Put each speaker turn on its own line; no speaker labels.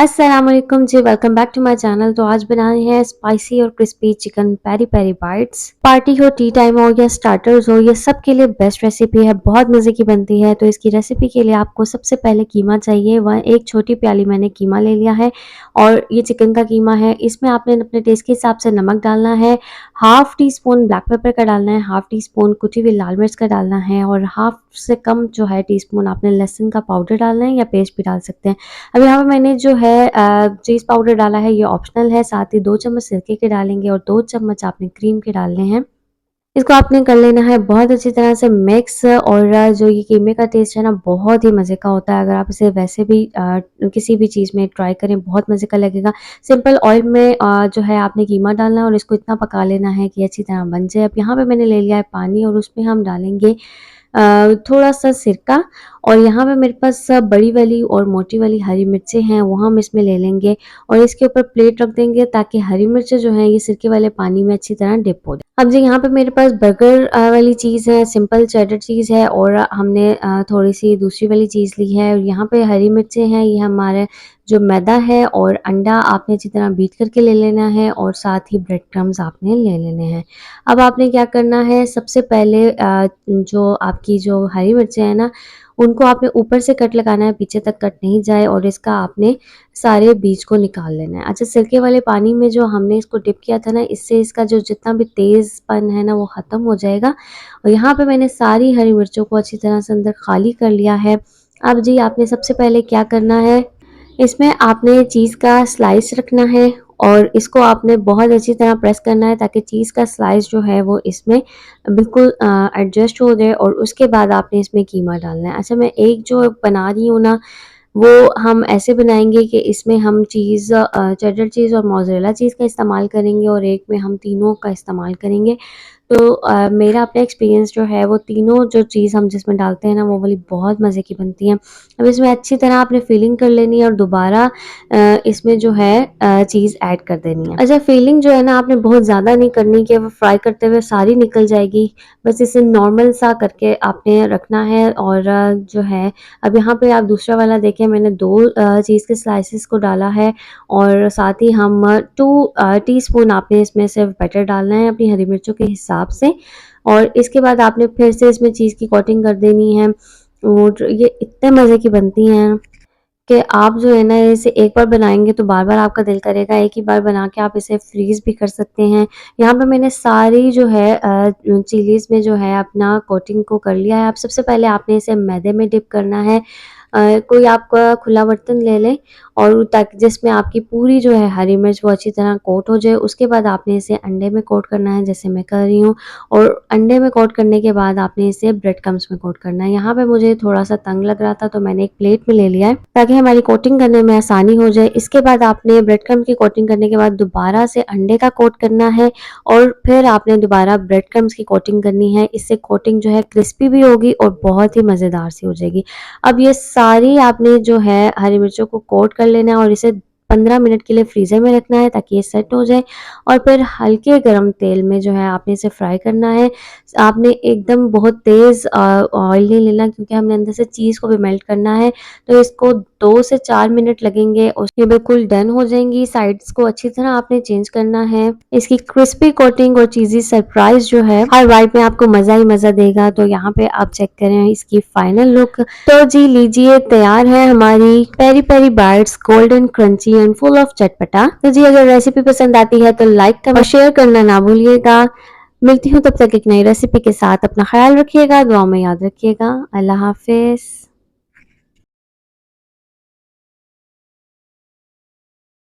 अस्सलाम वालेकुम जी, welcome back to my channel. तो आज बना रहे हैं स्पाइसी और crispy chicken peri peri bites. Party हो, टी टाइम हो या स्टार्टर्स हो, ये सब के लिए बेस्ट रेसिपी है। बहुत मज़े की बनती है। तो इसकी रेसिपी के लिए आपको सबसे पहले कीमा चाहिए। वह एक छोटी प्याली मैंने कीमा ले लिया है और ये चिकन का कीमा है। इसमें आपने अपने टेस्ट के हिसाब से नमक डालना है, half tea spoon black pepper का डालना है, हाफ़ टी स्पून कुटी हुई लाल मिर्च का डालना है और हाफ़ से कम जो है टी स्पून आपने लहसुन का पाउडर डालना है या पेस्ट भी डाल सकते हैं। अब यहाँ पे मैंने जो है चीज़ पाउडर डाला है, ये ऑप्शनल है। साथ ही 2 चम्मच सिरके के डालेंगे और 2 चम्मच आपने क्रीम के डालने हैं। इसको आपने कर लेना है बहुत अच्छी तरह से मिक्स। और जो ये कीमे का टेस्ट है ना, बहुत ही मज़े का होता है। अगर आप इसे वैसे भी किसी भी चीज़ में ट्राई करें, बहुत मज़े का लगेगा। सिंपल ऑयल में जो है आपने कीमा डालना है और इसको इतना पका लेना है कि अच्छी तरह बन जाए। अब यहाँ पे मैंने ले लिया है पानी और उसमें हम डालेंगे थोड़ा-सा सिरका। और यहाँ पे मेरे पास बड़ी वाली और मोटी वाली हरी मिर्चें हैं, वो हम इसमें ले लेंगे और इसके ऊपर प्लेट रख देंगे ताकि हरी मिर्चें जो हैं ये सिरके वाले पानी में अच्छी तरह डिप हो जाए। अब जी यहाँ पे मेरे पास बर्गर वाली चीज़ है, सिंपल चेडर चीज़ है और हमने थोड़ी-सी दूसरी वाली चीज़ ली है। और यहाँ पे हरी मिर्चें हैं, ये हमारे जो मैदा है और अंडा आपने अच्छी तरह बीट करके ले लेना है और साथ ही ब्रेड क्रम्स आपने ले लेने हैं। अब आपने क्या करना है, सबसे पहले जो आपकी जो हरी मिर्चें हैं ना, उनको आपने ऊपर से कट लगाना है, पीछे तक कट नहीं जाए और इसका आपने सारे बीज को निकाल लेना है। अच्छा, सिरके वाले पानी में जो हमने इसको डिप किया था ना, इससे इसका जो जितना भी तेज़पन है ना, वो ख़त्म हो जाएगा। और यहाँ पे मैंने सारी हरी मिर्चों को अच्छी तरह से अंदर खाली कर लिया है। अब जी आपने सबसे पहले क्या करना है, इसमें आपने चीज़ का स्लाइस रखना है और इसको आपने बहुत अच्छी तरह प्रेस करना है ताकि चीज़ का स्लाइस जो है वो इसमें बिल्कुल एडजस्ट हो जाए और उसके बाद आपने इसमें कीमा डालना है। अच्छा, मैं एक जो बना रही हूँ ना, वो हम ऐसे बनाएँगे कि इसमें हम चीज़ चेडर चीज़ और मोज़रेला चीज़ का इस्तेमाल करेंगे और एक में हम तीनों का इस्तेमाल करेंगे। तो मेरा अपना एक्सपीरियंस जो है, वो तीनों जो चीज़ हम जिसमें डालते हैं ना, वो वाली बहुत मज़े की बनती हैं। अब इसमें अच्छी तरह आपने फिलिंग कर लेनी है और दोबारा इसमें जो है चीज़ ऐड कर देनी है। अच्छा, फिलिंग जो है ना, आपने बहुत ज़्यादा नहीं करनी कि वो फ्राई करते हुए सारी निकल जाएगी। बस इसे नॉर्मल सा करके आपने रखना है। और जो है, अब यहाँ पे आप दूसरा वाला देखें, मैंने 2 चीज़ के स्लाइसेस को डाला है और साथ ही हम 2 टीस्पून आपने इसमें सिर्फ बटर डालना है अपनी हरी मिर्चों के हिसाब से। और इसके बाद आपने फिर से इसमें चीज़ की कोटिंग कर देनी है और ये इतने मज़े की बनती हैं कि आप जो है ना, इसे एक बार बनाएँगे तो बार-बार आपका दिल करेगा। एक ही बार बना के आप इसे फ्रीज़ भी कर सकते हैं। यहाँ पे मैंने सारी जो है चिलीज़ में जो है अपना कोटिंग को कर लिया है। अब सबसे पहले आपने इसे मैदे में डिप करना है। कोई आपका खुला बर्तन ले लें और ताकि जिसमें आपकी पूरी जो है हरी मिर्च वो अच्छी तरह कोट हो जाए। उसके बाद आपने इसे अंडे में कोट करना है, जैसे मैं कर रही हूँ। और अंडे में कोट करने के बाद आपने इसे ब्रेड क्रम्स में कोट करना है। यहाँ पे मुझे थोड़ा-सा तंग लग रहा था तो मैंने एक प्लेट में ले लिया है ताकि हमारी कोटिंग करने में आसानी हो जाए। इसके बाद आपने ब्रेड क्रम्ब की कोटिंग करने के बाद दोबारा से अंडे का कोट करना है और फिर आपने दोबारा ब्रेड क्रम्ब्स की कोटिंग करनी है। इससे कोटिंग जो है क्रिस्पी भी होगी और बहुत ही मज़ेदार सी हो जाएगी। अब ये सारी आपने जो है हरी मिर्चों को कोट कर लेना है और इसे 15 मिनट के लिए फ्रीज़र में रखना है ताकि ये सेट हो जाए। और फिर हल्के गरम तेल में जो है आपने इसे फ्राई करना है। आपने एकदम बहुत तेज़ ऑयल नहीं लेना क्योंकि हमने अंदर से चीज़ को भी मेल्ट करना है। तो इसको 2 से 4 मिनट लगेंगे और ये बिल्कुल डन हो जाएंगी। साइड्स को अच्छी तरह आपने चेंज करना है। इसकी क्रिस्पी कोटिंग और चीज़ी सरप्राइज जो है हर बाइट में आपको मज़ा ही मज़ा देगा। तो यहाँ पे आप चेक करें इसकी फाइनल लुक। तो जी लीजिए, तैयार है हमारी peri peri bites, golden crunchy and full of चटपटा। तो जी अगर रेसिपी पसंद आती है तो लाइक कमेंट और शेयर करना ना भूलिएगा। मिलती हूँ तब तक एक नई रेसिपी के साथ। अपना ख्याल रखिएगा, दुआ में याद रखिएगा। अल्लाह हाफ़िज़।